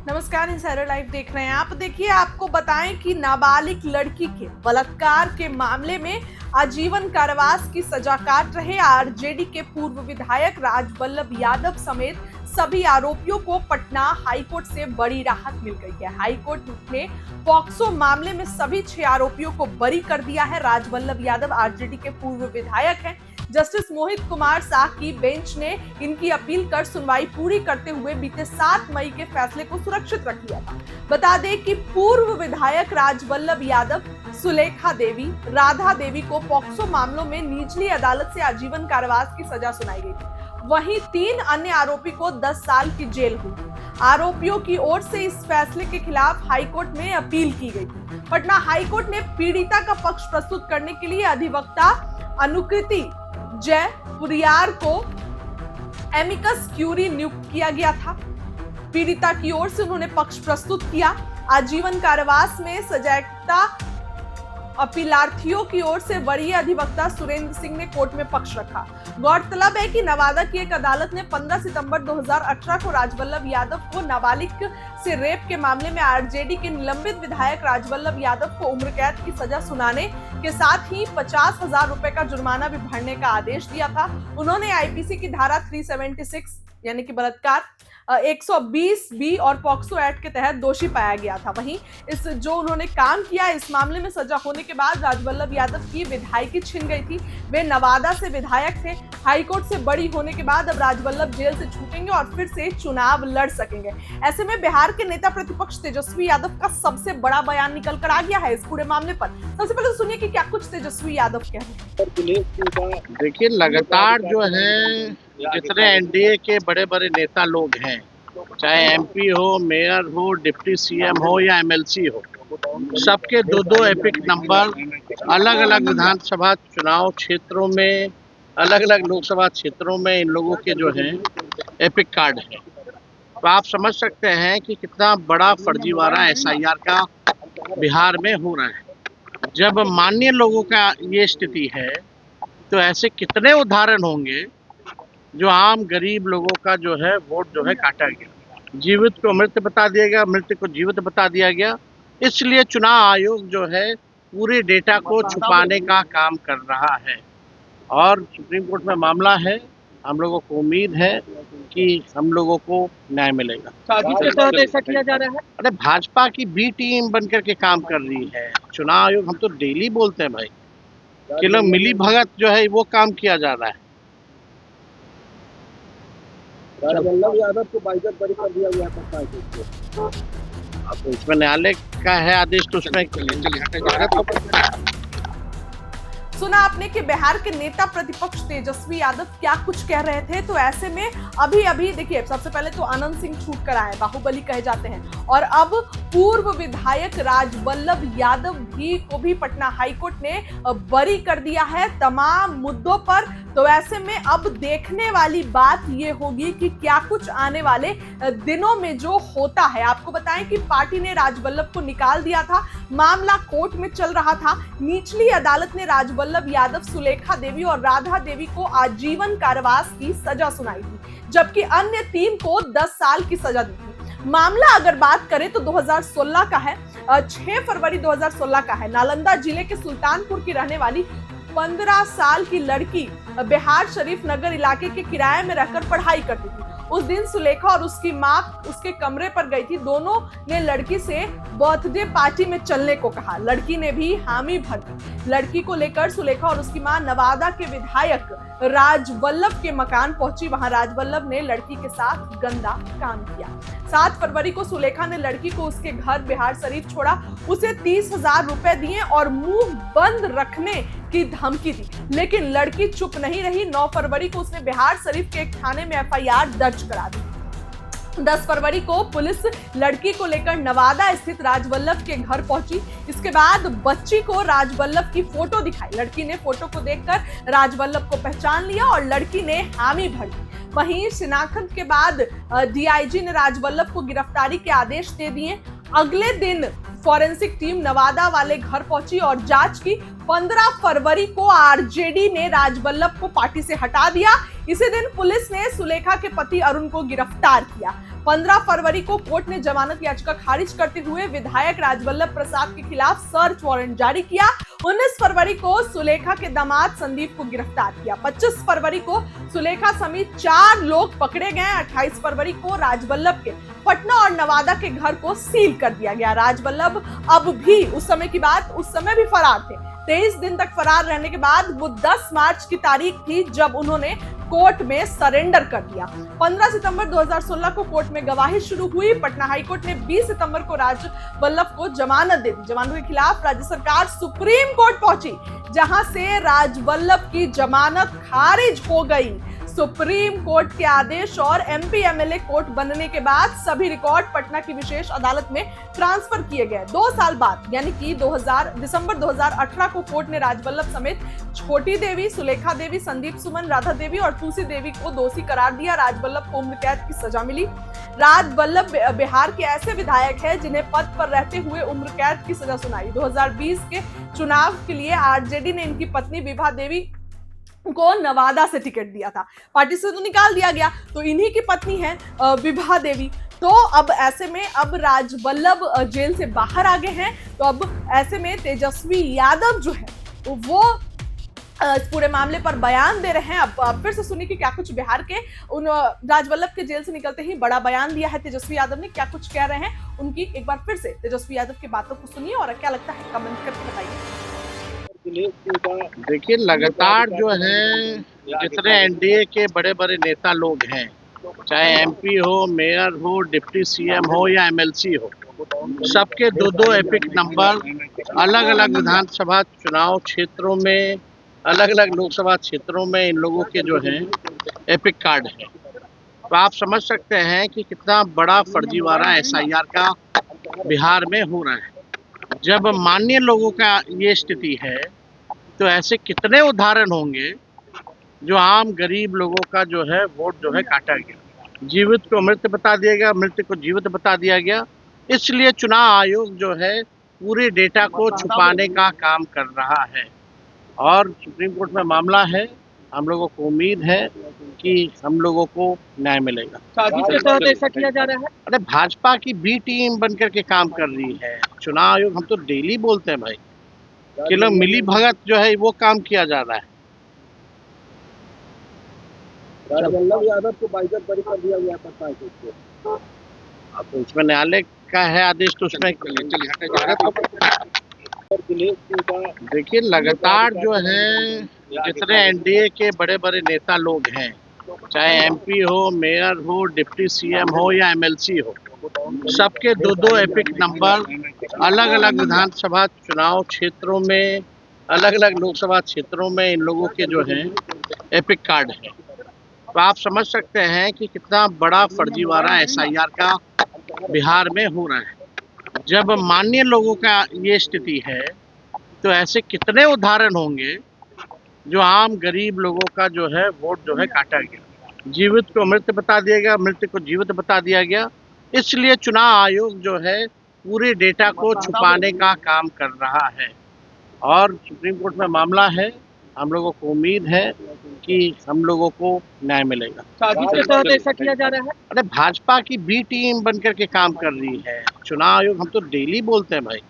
नमस्कार, insider live देख रहे हैं आप। देखिए, आपको बताएं कि नाबालिग लड़की के बलात्कार के मामले में आजीवन कारावास की सजा काट रहे आरजेडी के पूर्व विधायक राजवल्लभ यादव समेत सभी आरोपियों को पटना हाईकोर्ट से बड़ी राहत मिल गई है। हाईकोर्ट ने पॉक्सो मामले में सभी 6 आरोपियों को बरी कर दिया है। राजवल्लभ यादव आरजेडी के पूर्व विधायक हैं। जस्टिस मोहित कुमार शाह की बेंच ने इनकी अपील कर सुनवाई पूरी करते हुए बीते 7 मई के फैसले को सुरक्षित रख दिया था। बता दें कि पूर्व विधायक राजवल्लभ यादव, सुलेखा देवी, राधा देवी को पॉक्सो मामलों में निचली अदालत से आजीवन कारावास की सजा सुनाई गई थी। वहीं 3 अन्य आरोपी को 10 साल की जेल हुई। आरोपियों की ओर से इस फैसले के खिलाफ हाईकोर्ट में अपील की गई थी। पटना हाईकोर्ट ने पीड़िता का पक्ष प्रस्तुत करने के लिए अधिवक्ता अनुकृति जय पुरियार को एमिकस क्यूरी नियुक्त किया गया था। पीड़िता की ओर से उन्होंने पक्ष प्रस्तुत किया। आजीवन कारावास में सजायाफ्ता अपीलार्थियों की ओर से वरीय अधिवक्ता सुरेंद्र सिंह ने कोर्ट में पक्ष रखा। गौरतलब है कि नवादा की एक अदालत ने 15 सितंबर 2018 को राजवल्लभ यादव को नाबालिग से रेप के मामले में आरजेडी के निलंबित विधायक राजवल्लभ यादव को उम्र कैद की सजा सुनाने के साथ ही 50,000 रुपए का जुर्माना भी भरने का आदेश दिया था। उन्होंने आईपीसी की धारा 376 यानी कि बलात्कार 120 बी और पॉक्सो एक्ट के तहत दोषी पाया गया था। वहीं इस जो उन्होंने काम किया, इस मामले में सजा होने के बाद राजवल्लभ यादव की विधायकी छिन गई थी। वे नवादा से विधायक थे। हाईकोर्ट से बरी होने के बाद अब राजवल्लभ जेल से छूटेंगे और फिर से चुनाव लड़ सकेंगे। ऐसे में बिहार के नेता प्रतिपक्ष तेजस्वी यादव का सबसे बड़ा बयान निकल कर आ गया है इस पूरे मामले पर। सबसे पहले तो सुनिए कि क्या कुछ तेजस्वी यादव कह रहे हैं। देखिए, लगातार जो है जितने एनडीए के बड़े बड़े नेता लोग हैं, चाहे एमपी हो, मेयर हो, डिप्टी सीएम हो या एमएलसी हो, सबके 2-2 एपिक नंबर अलग अलग विधानसभा चुनाव क्षेत्रों में, अलग अलग लोकसभा क्षेत्रों में इन लोगों के जो हैं एपिक कार्ड हैं। तो आप समझ सकते हैं कि कितना बड़ा फर्जीवाड़ा एसआईआर का बिहार में हो रहा है। जब माननीय लोगों का ये स्थिति है तो ऐसे कितने उदाहरण होंगे जो आम गरीब लोगों का जो है वोट जो है काटा गया, जीवित को मृत बता दिया गया, मृत को जीवित बता दिया गया। इसलिए चुनाव आयोग जो है पूरे डेटा को छुपाने का काम कर रहा है और सुप्रीम कोर्ट में मामला है। हम लोगों को उम्मीद है कि हम लोगों को न्याय मिलेगा। साजिश के तहत ऐसा किया जा रहा है। अरे भाजपा की बी टीम बनकर के काम कर रही है। चुनाव आयोग, हम तो डेली बोलते हैं भाई कि लोग मिली भगत जो है वो काम किया जा रहा है। राजवल्लभ यादव को बाइज्जत बरी कर दिया गया था। अब इसमें न्यायालय का है आदेश, तो उसमें सुना आपने कि बिहार के नेता प्रतिपक्ष तेजस्वी यादव क्या कुछ कह रहे थे। तो ऐसे में अभी देखिए, सबसे पहले तो आनंद सिंह छूट कर आए, बाहुबली कहे जाते हैं, और अब पूर्व विधायक राजवल्लभ यादव को भी पटना हाईकोर्ट ने बरी कर दिया है तमाम मुद्दों पर। तो ऐसे में अब देखने वाली बात ये होगी कि क्या कुछ आने वाले दिनों में जो होता है। आपको बताएं कि पार्टी ने राजवल्लभ को निकाल दिया था। मामला कोर्ट में चल रहा था। निचली अदालत ने राजवल्लभ यादव, सुलेखा देवी और राधा देवी को आजीवन कारावास की सजा सुनाई थी, जबकि अन्य 3 को 10 साल की सजा दी थी। मामला अगर बात करें तो 2016 का है। 6 फरवरी 2016 का है। नालंदा जिले के सुल्तानपुर की रहने वाली 15 साल की लड़की बिहार शरीफ नगर इलाके के किराए में रहकर पढ़ाई करती थी। उस दिन सुलेखा और उसकी मां उसके कमरे पर गई थी। दोनों ने लड़की से बर्थडे पार्टी में चलने को कहा। लड़की ने भी हामी भर दी। लड़की को लेकर सुलेखा और उसकी मां नवादा के विधायक राजवल्लभ के मकान पहुंची। वहां राजवल्लभ ने लड़की के साथ गंदा काम किया। 7 फरवरी को सुलेखा ने लड़की को उसके घर बिहार शरीफ छोड़ा, उसे 30,000 रुपए दिए और मुंह बंद रखने की धमकी दी, लेकिन लड़की चुप नहीं रही। 9 फरवरी को उसने बिहार शरीफ के एक थाने में एफआईआर दर्ज करा दी। 10 फरवरी को पुलिस लड़की को लेकर नवादा स्थित राजवल्लभ के घर पहुंची। इसके बाद बच्ची को राजवल्लभ की फोटो दिखाई। लड़की ने फोटो को देखकर राजवल्लभ को पहचान लिया और लड़की ने हामी भरी। वहीं शिनाख्त के बाद डीआईजी ने राजवल्लभ को गिरफ्तारी के आदेश दे दिए। अगले दिन फॉरेंसिक टीम नवादा वाले घर पहुंची और जांच की। 15 फरवरी को आरजेडी ने राजवल्लभ को पार्टी से हटा दिया। इसी दिन पुलिस ने सुलेखा के पति अरुण को गिरफ्तार किया। 15 फरवरी को कोर्ट ने जमानत याचिका खारिज करते हुए विधायक राजवल्लभ प्रसाद के खिलाफ सर्च वारंट जारी किया। 19 फरवरी को सुलेखा के दामाद संदीप को गिरफ्तार किया। 25 फरवरी को सुलेखा समेत 4 लोग पकड़े गए। 28 फरवरी को राजवल्लभ के पटना और नवादा के घर को सील कर दिया गया। राजवल्लभ अब भी उस समय की बात, उस समय भी फरार थे। 23 दिन तक फरार रहने के बाद वो 10 मार्च की तारीख थी जब उन्होंने कोर्ट में सरेंडर कर दिया। 15 सितंबर 2016 को कोर्ट में गवाही शुरू हुई। पटना हाईकोर्ट ने 20 सितंबर को राजवल्लभ को जमानत दे दी। जमानत के खिलाफ राज्य सरकार सुप्रीम कोर्ट पहुंची, जहां से राजवल्लभ की जमानत खारिज हो गई। सुप्रीम कोर्ट के आदेश और एमपी एमएलए कोर्ट बनने के बाद सभी रिकॉर्ड पटना की विशेष अदालत में ट्रांसफर किए गए। 2 साल बाद यानी कि दिसंबर 2018 को कोर्ट ने राजवल्लभ समेत छोटी देवी, सुलेखा देवी, संदीप सुमन, राधा देवी और तुलसी देवी को दोषी करार दिया। राजवल्लभ को उम्र कैद की सजा मिली। राजवल्लभ बिहार के ऐसे विधायक हैं जिन्हें पद पर रहते हुए उम्र कैद की सजा सुनाई। 2020 के चुनाव के लिए आरजेडी ने इनकी पत्नी विभा देवी को नवादा से टिकट दिया था। पार्टी से तो निकाल दिया गया, तो इन्हीं की पत्नी है विभा देवी। तो अब ऐसे में अब राजवल्लभ जेल से बाहर आ गए हैं। तो अब ऐसे में तेजस्वी यादव जो है वो इस पूरे मामले पर बयान दे रहे हैं। अब फिर से सुनिए कि क्या कुछ बिहार के उन राजवल्लभ के जेल से निकलते ही बड़ा बयान दिया है तेजस्वी यादव ने। क्या कुछ कह रहे हैं उनकी एक बार फिर से तेजस्वी यादव की बातों को सुनिए और क्या लगता है कमेंट करके बताइए। देखिए, लगातार जो है जितने एनडीए के बड़े बड़े नेता लोग हैं, चाहे एमपी हो, मेयर हो, डिप्टी सीएम हो या एमएलसी हो, सबके 2-2 एपिक नंबर अलग अलग विधानसभा चुनाव क्षेत्रों में, अलग अलग लोकसभा क्षेत्रों में इन लोगों के जो हैं एपिक कार्ड हैं। तो आप समझ सकते हैं कि कितना बड़ा फर्जीवाड़ा एसआईआर का बिहार में हो रहा है। जब माननीय लोगों का ये स्थिति है तो ऐसे कितने उदाहरण होंगे जो आम गरीब लोगों का जो है वोट जो है काटा गया, जीवित को मृत बता दिया गया, मृत को जीवित बता दिया गया। इसलिए चुनाव आयोग जो है पूरे डेटा को छुपाने का काम कर रहा है और सुप्रीम कोर्ट में मामला है। हम लोगों को उम्मीद है कि हम लोगों को न्याय मिलेगा। साजिश के तहत ऐसा किया जा रहा है। अरे भाजपा की बी टीम बनकर के काम कर रही है। चुनाव आयोग, हम तो डेली बोलते हैं भाई कि लोग मिली भगत जो है वो काम किया जा रहा है। राजवल्लभ यादव को बाइज्जत बरी कर दिया गया पटना हाईकोर्ट से। अब तो उसमें न्यायालय का है आदेश, तो उसमें देखिए, लगातार जो है जितने एनडीए के बड़े बड़े नेता लोग हैं, चाहे एमपी हो, मेयर हो, डिप्टी सीएम हो या एमएलसी हो, सबके 2-2 एपिक नंबर अलग अलग विधानसभा चुनाव क्षेत्रों में, अलग अलग लोकसभा क्षेत्रों में इन लोगों के जो हैं एपिक कार्ड हैं। तो आप समझ सकते हैं कि कितना बड़ा फर्जीवाड़ा एसआईआर का बिहार में हो रहा है। जब माननीय लोगों का ये स्थिति है तो ऐसे कितने उदाहरण होंगे जो आम गरीब लोगों का जो है वोट जो है काटा गया, जीवित को मृत बता दिया गया, मृत को जीवित बता दिया गया। इसलिए चुनाव आयोग जो है पूरे डेटा को छुपाने का काम कर रहा है और सुप्रीम कोर्ट में मामला है। हम लोगों को उम्मीद है कि हम लोगों को न्याय मिलेगा। साजिश के तहत ऐसा किया जा रहा है। अरे भाजपा की बी टीम बनकर के काम कर रही है। चुनाव आयोग, हम तो डेली बोलते हैं भाई।